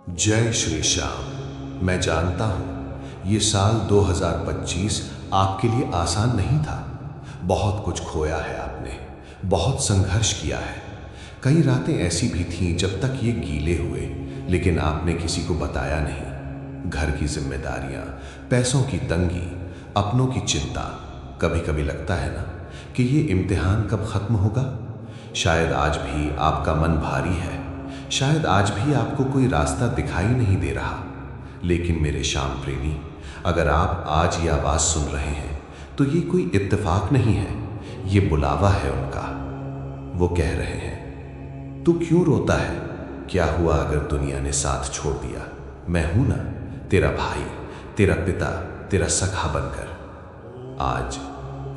जय श्री श्याम। मैं जानता हूँ ये साल 2025 आपके लिए आसान नहीं था। बहुत कुछ खोया है आपने, बहुत संघर्ष किया है। कई रातें ऐसी भी थीं जब तक ये गीले हुए, लेकिन आपने किसी को बताया नहीं। घर की जिम्मेदारियाँ, पैसों की तंगी, अपनों की चिंता। कभी कभी लगता है ना कि ये इम्तिहान कब खत्म होगा। शायद आज भी आपका मन भारी है, शायद आज भी आपको कोई रास्ता दिखाई नहीं दे रहा। लेकिन मेरे श्याम प्रेमी, अगर आप आज ये आवाज़ सुन रहे हैं तो ये कोई इत्तेफाक नहीं है, ये बुलावा है उनका। वो कह रहे हैं, तू क्यों रोता है? क्या हुआ अगर दुनिया ने साथ छोड़ दिया? मैं हूं ना, तेरा भाई, तेरा पिता, तेरा सखा बनकर। आज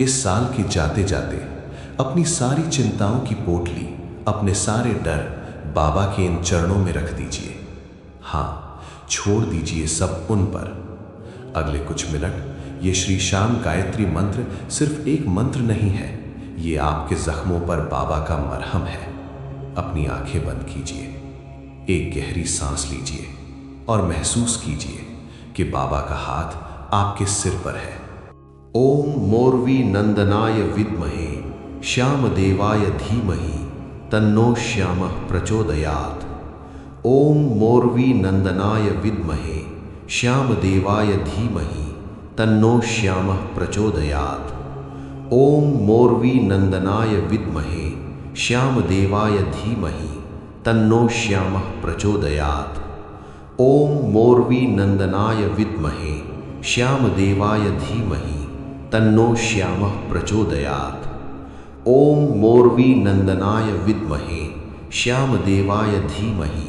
इस साल की जाते जाते अपनी सारी चिंताओं की पोटली, अपने सारे डर बाबा के इन चरणों में रख दीजिए। हाँ, छोड़ दीजिए सब उन पर। अगले कुछ मिनट ये श्री श्याम गायत्री मंत्र सिर्फ एक मंत्र नहीं है, ये आपके जख्मों पर बाबा का मरहम है। अपनी आंखें बंद कीजिए, एक गहरी सांस लीजिए और महसूस कीजिए कि बाबा का हाथ आपके सिर पर है। ओम मोरवी नंदनाय विद्महे श्याम देवाय धीमहि तन्नो श्यामः प्रचोदयात्। ओम मोरवी नंदनाय विद्महे श्याम देवाय धीमहि तन्नो श्यामः प्रचोदयात्। ओम मोरवी नंदनाय विद्महे श्याम देवाय धीमहि तन्नो श्यामः प्रचोदयात्। ओम मोरवी नंदनाय विद्महे श्याम देवाय धीमहि तन्नो श्यामः प्रचोदयात्। ओम मोरवी नंदनाय विद्महे श्याम देवाय धीमहि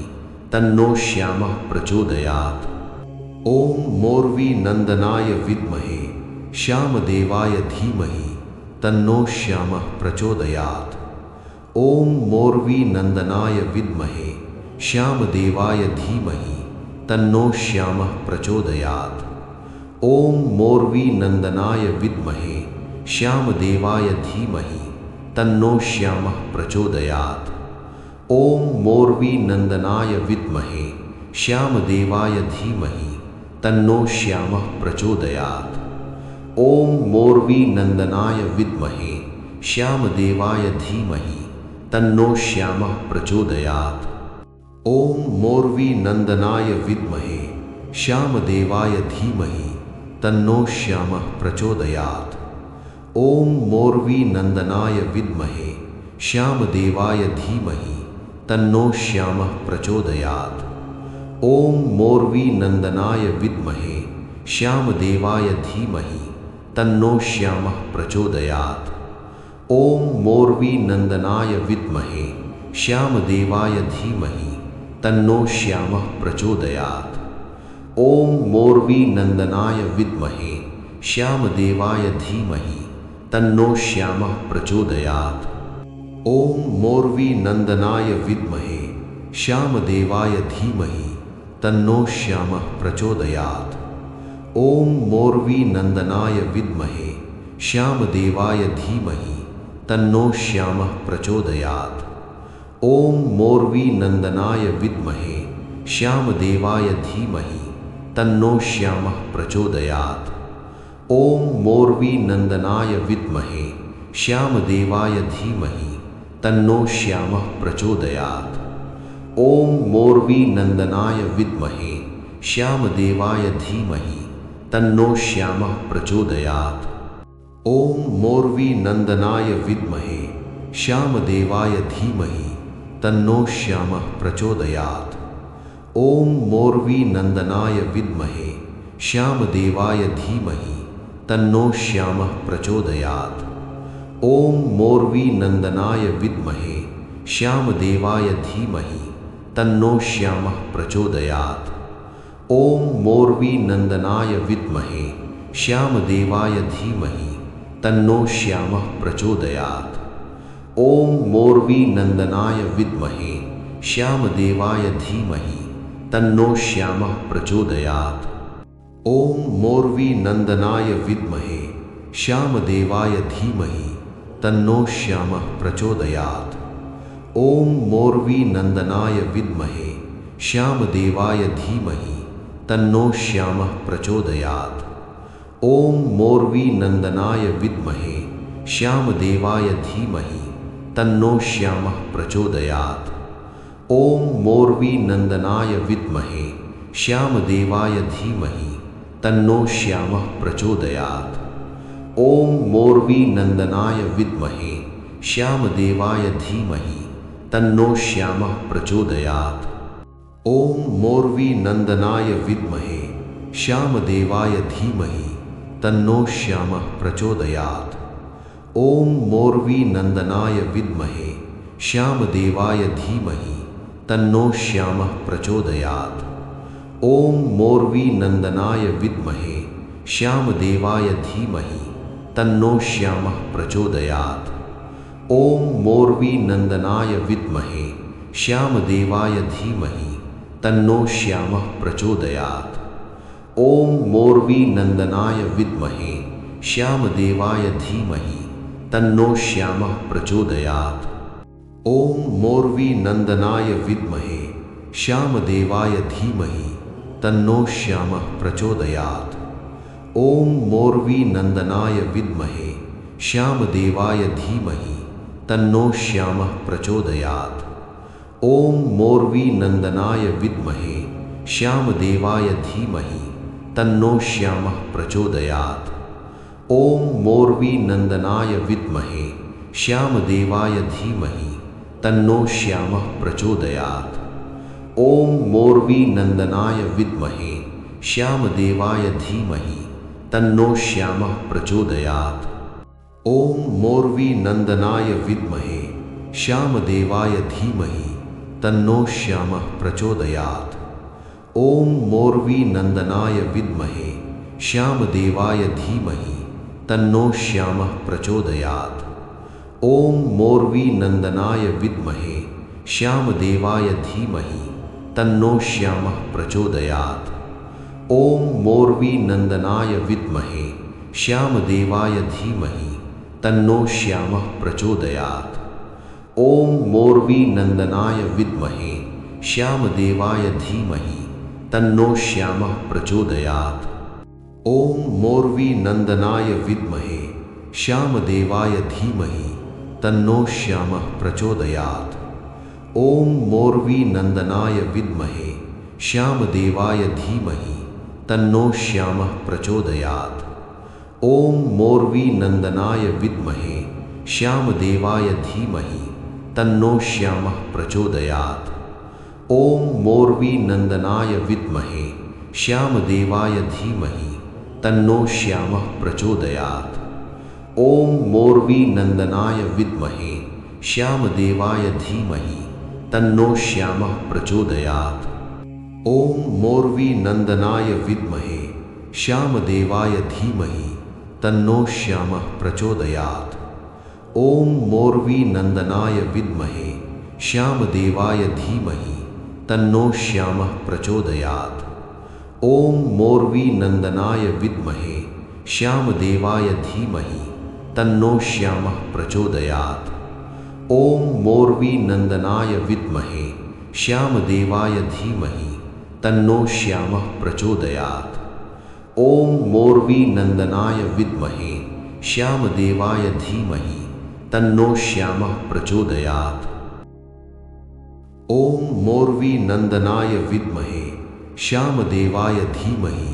तन्नो श्यामः प्रचोदयात्। ओम मोरवी नंदनाय विद्महे श्याम देवाय धीमहि तन्नो श्यामः प्रचोदयात्। ओम मोरवी नंदनाय विद्महे श्याम देवाय धीमहि तन्नो श्यामः प्रचोदयात्। ओम मोरवी नंदनाय विद्महे श्याम देवाय धीमहि तन्नो श्यामः प्रचोदयात्। ओम मोरवी नंदनाय विद्महे श्याम देवाय धीमहि तन्नो श्यामः प्रचोदयात्। ओम मोरवी नंदनाय विद्महे श्याम देवाय धीमहि तन्नो श्यामः प्रचोदयात्। ओम मोरवी नंदनाय विद्महे श्याम देवाय धीमहि तन्नो श्यामः प्रचोदयात्। ओम मोरवी नंदनाय विद्महे श्याम देवाय धीमहि तन्नो श्यामः प्रचोदयात्। ओम मोरवी नंदनाय विद्महे श्याम देवाय धीमहि तन्नो श्यामः प्रचोदयात्। ओम मोरवी नंदनाय विद्महे श्याम देवाय धीमहि तन्नो श्यामः प्रचोदयात्। ओम मोरवी नंदनाय विद्महे श्याम देवाय धीमहि तन्नो श्यामः प्रचोदयात्। ओम मोरवी नंदनाय विद्महे श्याम देवाय धीमहि तन्नो श्यामः प्रचोदयात्। ओम मोरवी नंदनाय विद्महे श्याम देवाय धीमहि तन्नो श्यामः प्रचोदयात्। ओम मोरवी नंदनाय विद्महे श्याम देवाय धीमहि तन्नो श्यामः प्रचोदयात्। ओम मोरवी नंदनाय विद्महे श्याम देवाय धीमहि तन्नो श्यामः प्रचोदयात्। ओम मोरवी नंदनाय विद्महे श्याम देवाय धीमहि तन्नो श्यामः प्रचोदयात्। ओम मोरवी नंदनाय विद्महे श्याम देवाय धीमहि तन्नो श्यामः प्रचोदयात्। ओम मोरवी नंदनाय विद्महे श्याम देवाय धीमहि तन्नो श्यामः प्रचोदयात्। ओम मोरवी नंदनाय विद्महे श्याम देवाय धीमहि तन्नो श्यामः प्रचोदयात्। ओम मोरवी नंदनाय विद्महे श्याम देवाय धीमहि तन्नो श्यामः प्रचोदयात्। ओम मोरवी नंदनाय विद्महे श्याम देवाय धीमहि तन्नो श्यामः प्रचोदयात्। ओम मोरवी नंदनाय विद्महे श्याम देवाय धीमहि तन्नो श्यामः प्रचोदयात्। ओम मोरवी नंदनाय विद्महे श्यामदेवाय धीमहि तन्नो श्यामः प्रचोदयात्। ॐ मोर्वीनन्दनाय विद्महे श्यामदेवाय धीमहि तन्नो श्यामः प्रचोदयात्। ॐ मोर्वीनन्दनाय विद्महे श्यामदेवाय धीमहि तन्नो श्यामः प्रचोदयात्। ॐ मोर्वीनन्दनाय विद्महे श्यामदेवाय धीमहि तन्नो श्यामः प्रचोदयात्। ॐ मोर्वीनन्दनाय विद्महे श्यामदेवाय धीमहि तन्नो श्यामः प्रचोदयात्। ॐ मोर्वीनन्दनाय विद्महे श्यामदेवाय धीमहि तन्नो श्यामः प्रचोदयात्। ॐ मोर्वीनन्दनाय विद्महे श्यामदेवाय धीमहि तन्नो श्यामः प्रचोदयात्। ॐ मोर्वीनन्दनाय विद्महे श्यामदेवाय धीमहि तन्नो श्यामः प्रचोदयात्। ॐ मोर्वीनन्दनाय विद्महे श्यामदेवाय धीमहि तन्नो श्यामः प्रचोदयात्। ॐ मोर्वीनन्दनाय विद्महे श्यामदेवाय धीमहि तन्नो श्यामः प्रचोदयात्। ॐ मोर्वीनन्दनाय विद्महे श्यामदेवाय धीमहि तन्नो श्यामः प्रचोदयात्। ॐ मोर्वीनन्दनाय विद्महे श्यामदेवाय धीमहि तन्नो श्यामः प्रचोदयात्। ॐ मोर्वीनन्दनाय विद्महे श्यामदेवाय धीमहि तन्नो श्यामः प्रचोदयात्। ॐ मोर्वीनन्दनाय विद्महे श्यामदेवाय धीमहि तन्नो श्यामः प्रचोदयात्। ॐ मोर्वीनन्दनाय विद्महे श्यामदेवाय धीमहि तन्नो श्यामः प्रचोदयात्। ॐ मोर्वीनन्दनाय विद्महे श्यामदेवाय धीमहि तन्नो श्यामः प्रचोदयात्। ॐ मोर्वीनन्दनाय विद्महे श्यामदेवाय धीमहि तन्नो श्यामः प्रचोदयात्। ॐ मोर्वीनन्दनाय विद्महे श्यामदेवाय धीमहि तन्नो श्यामः प्रचोदयात्। ॐ मोर्वीनन्दनाय विद्महे श्यामदेवाय धीमहि तन्नो श्यामः प्रचोदयात्। ॐ मोर्वीनन्दनाय विद्महे श्यामदेवाय धीमहि तन्नो श्यामः प्रचोदयात्। ॐ मोर्वीनन्दनाय विद्महे श्यामदेवाय धीमहि तन्नो श्यामः प्रचोदयात्। ॐ मोर्वीनन्दनाय विद्महे श्यामदेवाय धीमहि तन्नो श्यामः प्रचोदयात्। ॐ मोर्वीनन्दनाय विद्महे श्यामदेवाय धीमहि तन्नो श्यामः प्रचोदयात्। ॐ मोर्वीनन्दनाय विद्महे श्यामदेवाय धीमहि तन्नो श्यामः प्रचोदयात्। ॐ मोर्वीनन्दनाय विद्महे श्यामदेवाय धीमहि तन्नो श्यामः प्रचोदयात्। ॐ मोर्वीनन्दनाय विद्महे श्यामदेवाय धीमहि तन्नो श्यामः प्रचोदयात्। ॐ मोर्वीनन्दनाय विद्महे श्यामदेवाय धीमहि तन्नो श्यामः प्रचोदयात्। ॐ मोर्वीनन्दनाय विद्महे श्यामदेवाय धीमहि तन्नो श्यामः प्रचोदयात्। ॐ मोर्वीनन्दनाय विद्महे श्यामदेवाय धीमहि तन्नो श्यामः प्रचोदयात्। ॐ मोर्वीनन्दनाय विद्महे श्यामदेवाय धीमहि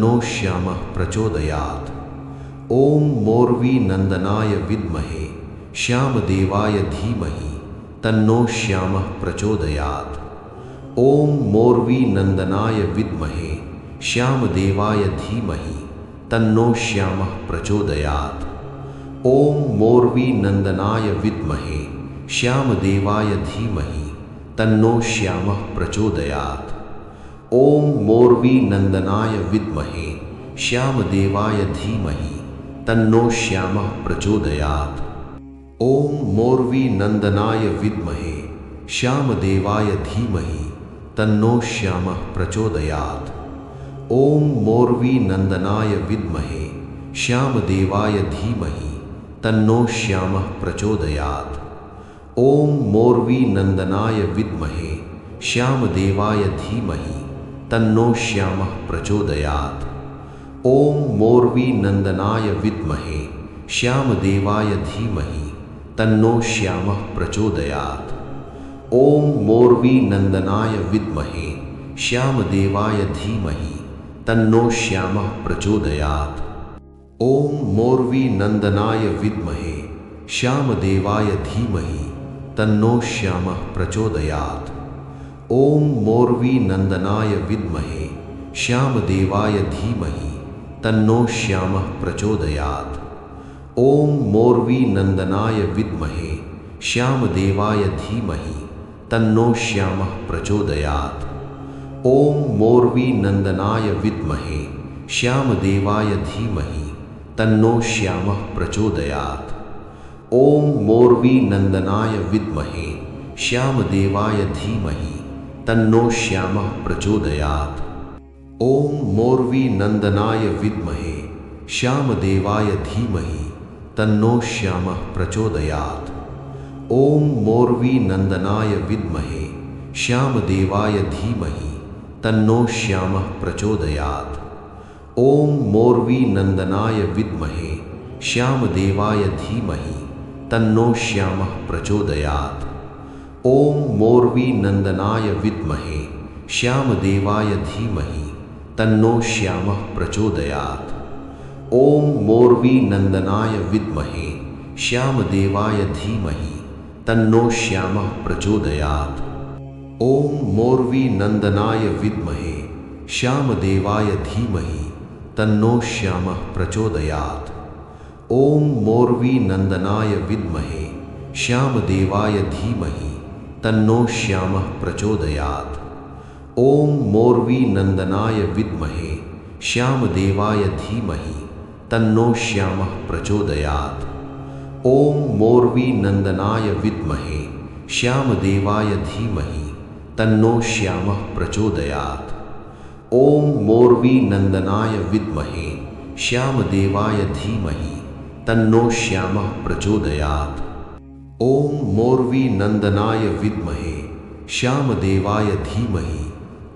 तन्नो श्यामः प्रचोदयात्। ॐ मोर्वीनन्दनाय विद्महे श्यामदेवाय धीमहि तन्नो श्यामः प्रचोदयात्। ॐ मोर्वीनन्दनाय विद्महे श्यामदेवाय धीमहि तन्नो श्यामः प्रचोदयात्। ॐ मोर्वीनन्दनाय विद्महे श्यामदेवाय धीमहि तन्नो श्यामः प्रचोदयात्। ॐ मोर्वीनन्दनाय विद्महे श्यामदेवाय धीमहि तन्नो श्यामः प्रचोदयात्। ॐ मोर्वीनन्दनाय विद्महे श्यामदेवाय धीमहि तन्नो श्यामः प्रचोदयात्। ॐ मोर्वीनन्दनाय विद्महे श्यामदेवाय धीमहि तन्नो श्यामः प्रचोदयात्। ॐ मोर्वीनन्दनाय विद्महे श्यामदेवाय धीमहि तन्नो श्यामः प्रचोदयात्। ओम मोरवी नंदनाय विद्महे श्यामदेवाय धीमहि तन्नो श्यामः प्रचोदयात्। ओम मोरवी नंदनाय विद्महे श्यामदेवाय धीमहि तन्नो श्यामः प्रचोदयात्। ओम मोरवी नंदनाय विद्महे श्यामदेवाय धीमहि तन्नो श्यामः प्रचोदयात्। ओम मोरवी नंदनाय विद्महे श्यामदेवाय धीमहि तन्नो श्यामः प्रचोदयात्। ओम मोरवी नंदनाय विद्महे श्यामदेवाय धीमहि तन्नो श्यामः प्रचोदयात्। ओम मोरवी नंदनाय विद्महे श्यामदेवाय धीमहि तन्नो श्यामः प्रचोदयात्। ओम मोरवी नंदनाय विद्महे श्यामदेवाय धीमहि तन्नो श्यामः प्रचोदयात्। ओम मोरवी नंदनाय विद्महे श्यामदेवाय धीमहि तन्नो श्यामः प्रचोदयात्। ओम मोरवी नंदनाय विद्महे श्यामदेवाय धीमहि तन्नो श्यामः प्रचोदयात्। ओम मोरवी नंदनाय विद्महे श्यामदेवाय धीमहि तन्नो श्यामः प्रचोदयात्। ओम मोरवी नंदनाय विद्महे श्यामदेवाय धीमहि तन्नो श्यामः प्रचोदयात्। ओम मोरवी नंदनाय विद्महे श्यामदेवाय धीमहि तन्नो श्यामः प्रचोदयात्। ओम मोरवी नंदनाय विद्महे श्यामदेवाय धीमहि तन्नो श्यामः प्रचोदयात्। ओम मोरवी नंदनाय विद्महे श्यामदेवाय धीमहि तन्नो श्यामः प्रचोदयात्। ओम मोरवी नंदनाय विद्महे श्यामदेवाय धीमहि तन्नो श्यामः प्रचोदयात्। ओम मोरवी नंदनाय विद्महे श्यामदेवाय धीमहि तन्नो श्यामः प्रचोदयात्। ओम मोरवी नंदनाय विद्महे श्यामदेवाय धीमहि तन्नो श्यामः प्रचोदयात्। ओम मोरवी नंदनाय विद्महे श्यामदेवाय धीमहि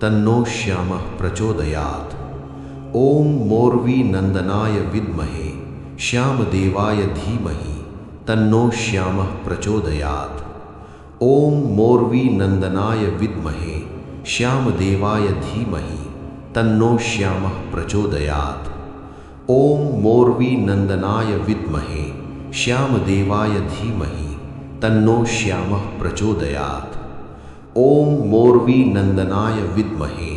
तन्नो श्यामः प्रचोदयात्। ओम मोरवी नंदनाय विद्महे श्यामदेवाय धीमहि तन्नो श्यामः प्रचोदयात्। ओम मोरवी नंदनाय विद्महे श्यामदेवाय धीमहि तन्नो श्यामः प्रचोदयात्। ओम मोरवी नंदनाय विद्महे श्यामदेवाय धीमहि तन्नो श्यामः प्रचोदयात्। ओम मोरवी नंदनाय विद्महे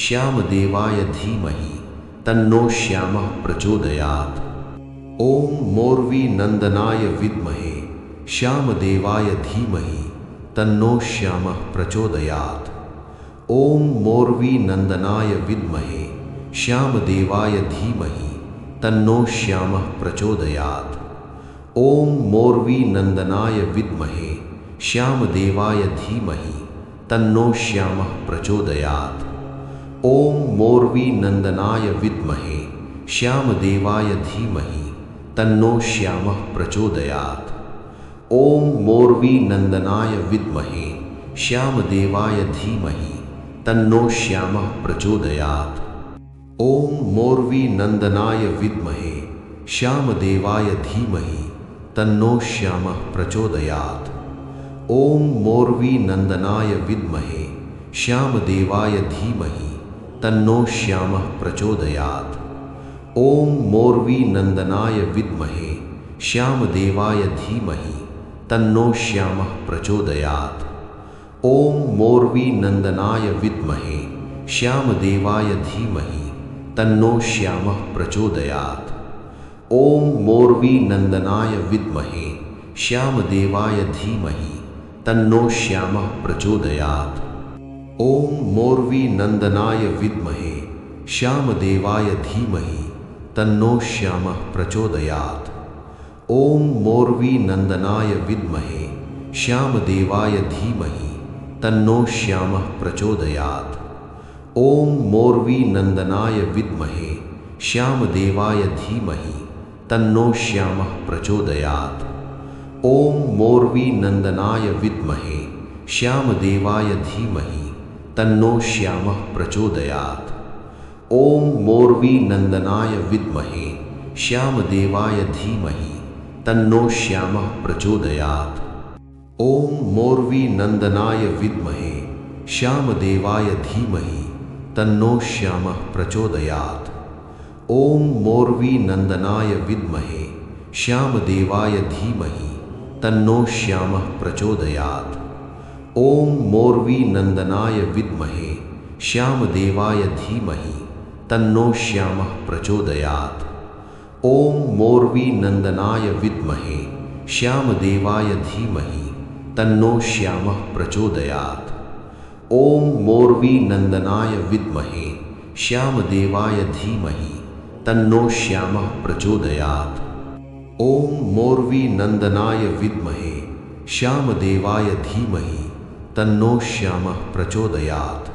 श्यामदेवाय धीमहि तन्नो श्यामः प्रचोदयात्। ओम मोरवी नंदनाय विद्महे श्यामदेवाय धीमहि तन्नो श्यामः प्रचोदयात्। ओम मोरवी नंदनाय विद्महे श्यामदेवाय धीमहि तन्नो श्यामः प्रचोदयात्। ओम मोरवी नंदनाय विद्महे श्यामदेवाय धीमहि तन्नो श्यामः प्रचोदयात्। ओम मोरवी नंदनाय विद्महे श्यामदेवाय धीमहि तन्नो श्यामः प्रचोदयात्। ओम मोरवी नंदनाय विद्महे श्यामदेवाय धीमहि तन्नो श्यामः प्रचोदयात्। ओम मोरवी नंदनाय विद्महे श्यामदेवाय धीमहि तन्नो श्यामः प्रचोदयात्। ओम मोरवी नंदनाय विद्महे श्यामदेवाय धीमहि तन्नो श्यामः प्रचोदयात्। ओम मोरवी नंदनाय विद्महे श्यामदेवाय धीमहि तन्नो श्यामः प्रचोदयात्। ओम मोरवी नंदनाय विद्महे श्यामदेवाय धीमहि तन्नो श्यामः प्रचोदयात्। ओम मोरवी नंदनाय विद्महे श्यामदेवाय धीमहि तन्नो श्यामः प्रचोदयात्। ओम मोरवी नंदनाय विद्महे श्यामदेवाय धीमहि तन्नो श्यामः प्रचोदयात्। ओम मोरवी नंदनाय विद्महे श्यामदेवाय धीमहि तन्नो श्यामः प्रचोदयात्। ओम मोरवी नंदनाय विद्महे श्यामदेवाय धीमहि तन्नो श्यामः प्रचोदयात्। ओम मोरवी नंदनाय विद्महे श्यामदेवाय धीमहि तन्नो श्यामः प्रचोदयात्। ओम मोरवी नंदनाय विद्महे श्यामदेवाय धीमहि तन्नो श्यामः प्रचोदयात्। ओम मोरवी नंदनाय विद्महे श्यामदेवाय धीमहि तन्नो श्यामः प्रचोदयात्। ओम मोरवी नंदनाय विद्महे श्यामदेवाय धीमहि तन्नो श्यामः प्रचोदयात्। ओम मोरवी नंदनाय विद्महे श्यामदेवाय धीमहि तन्नो श्यामः प्रचोदयात्। ओम मोरवी नंदनाय विद्महे श्यामदेवाय धीमहि तन्नो श्यामः प्रचोदयात्। ओम मोरवी नंदनाय विद्महे श्यामदेवाय धीमहि तन्नो श्यामः प्रचोदयात्। ओम मोरवी नंदनाय विद्महे श्यामदेवाय धीमहि तन्नो श्यामः प्रचोदयात्।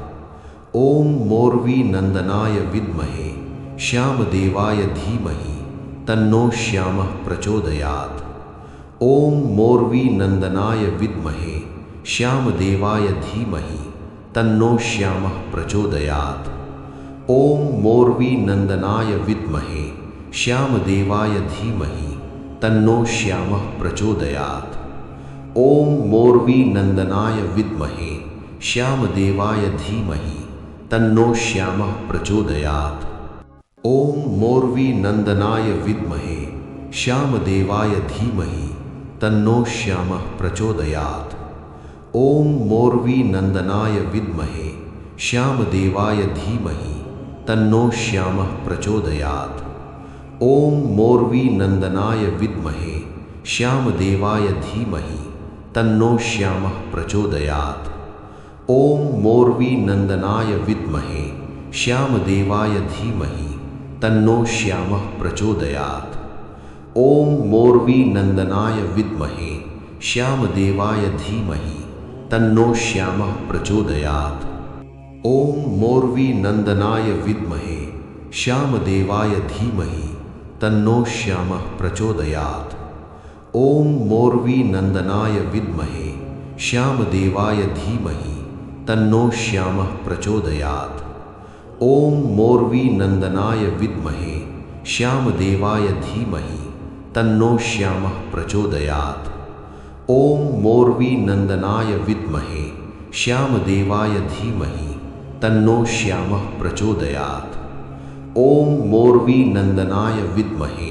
ओम मोरवी नंदनाय विद्महे श्यामदेवाय धीमहि तन्नो श्यामः प्रचोदयात्। ओम मोरवी नंदनाय विद्महे श्यामदेवाय धीमहि तन्नो श्यामः प्रचोदयात्। ओम मोरवी नंदनाय विद्महे श्यामदेवाय धीमहि तन्नो श्यामः प्रचोदयात्। ओम मोरवी नंदनाय विद्महे श्यामदेवाय धीमहि तन्नो श्यामः प्रचोदयात्। ओम मोरवी नंदनाय विद्महे श्यामदेवाय धीमहि तन्नो श्यामः प्रचोदयात्। ओम मोरवी नंदनाय विद्महे श्यामदेवाय धीमहि तन्नो श्यामः प्रचोदयात्। ओम मोरवी नंदनाय विद्महे श्यामदेवाय धीमहि तन्नो श्यामः प्रचोदयात्। ओम मोरवी नंदनाय विद्महे श्यामदेवाय धीमहि तन्नो श्यामः प्रचोदयात्। ओम मोरवी नंदनाय विद्महे श्यामदेवाय धीमहि तन्नो श्यामः प्रचोदयात्। ओम मोरवी नंदनाय विद्महे श्यामदेवाय धीमहि तन्नो श्यामः प्रचोदयात्। ओम मोरवी नंदनाय विद्महे श्यामदेवाय धीमहि तन्नो श्यामः प्रचोदयात्। ओम मोरवी नंदनाय विद्महे श्यामदेवाय धीमहि तन्नो श्यामः प्रचोदयात्। ओम मोरवी नंदनाय विद्महे श्यामदेवाय धीमहि तन्नो श्यामः प्रचोदयात्। ओम मोरवी नंदनाय विद्महे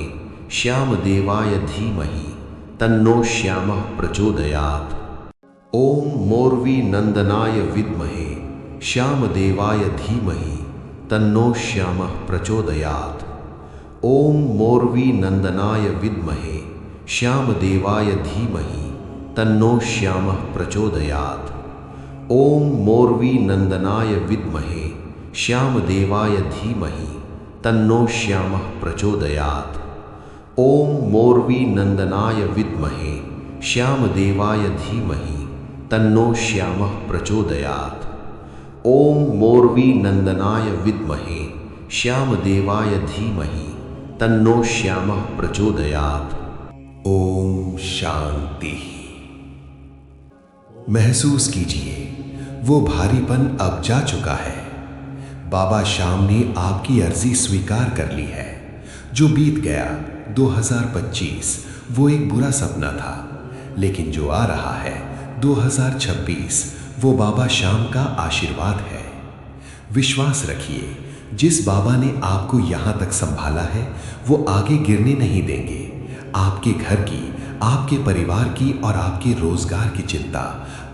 श्यामदेवाय धीमहि तन्नो श्यामः प्रचोदयात्। ओम मोरवी नंदनाय विद्महे श्यामदेवाय धीमहि तन्नो श्यामः प्रचोदयात्। ओम मोरवी नंदनाय विद्महे श्यामदेवाय धीमहि तन्नो श्यामः प्रचोदयात्। ओम मोरवी नंदनाय विद्महे श्यामदेवाय धीमहि तन्नो श्यामः प्रचोदयात्। ओम मोरवी नंदनाय विद्महे श्यामदेवाय धीमहि तन्नो श्यामः प्रचोदयात्। ओम मोरवी नंदनाय विद्महे श्यामदेवाय धीमहि तन्नो श्यामः प्रचोदयात्। ओम शांति। महसूस कीजिए वो भारीपन अब जा चुका है। बाबा श्याम ने आपकी अर्जी स्वीकार कर ली है। जो बीत गया 2025 वो एक बुरा सपना था, लेकिन जो आ रहा है 2026 वो बाबा श्याम का आशीर्वाद है। विश्वास रखिए, जिस बाबा ने आपको यहाँ तक संभाला है वो आगे गिरने नहीं देंगे। आपके घर की, आपके परिवार की और आपके रोजगार की चिंता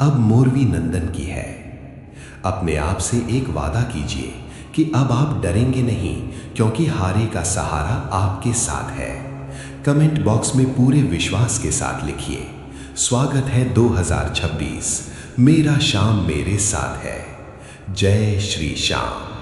अब मोरवी नंदन की है। अपने आप से एक वादा कीजिए कि अब आप डरेंगे नहीं, क्योंकि हारे का सहारा आपके साथ है। कमेंट बॉक्स में पूरे विश्वास के साथ लिखिए, स्वागत है 2026, मेरा श्याम मेरे साथ है। जय श्री श्याम।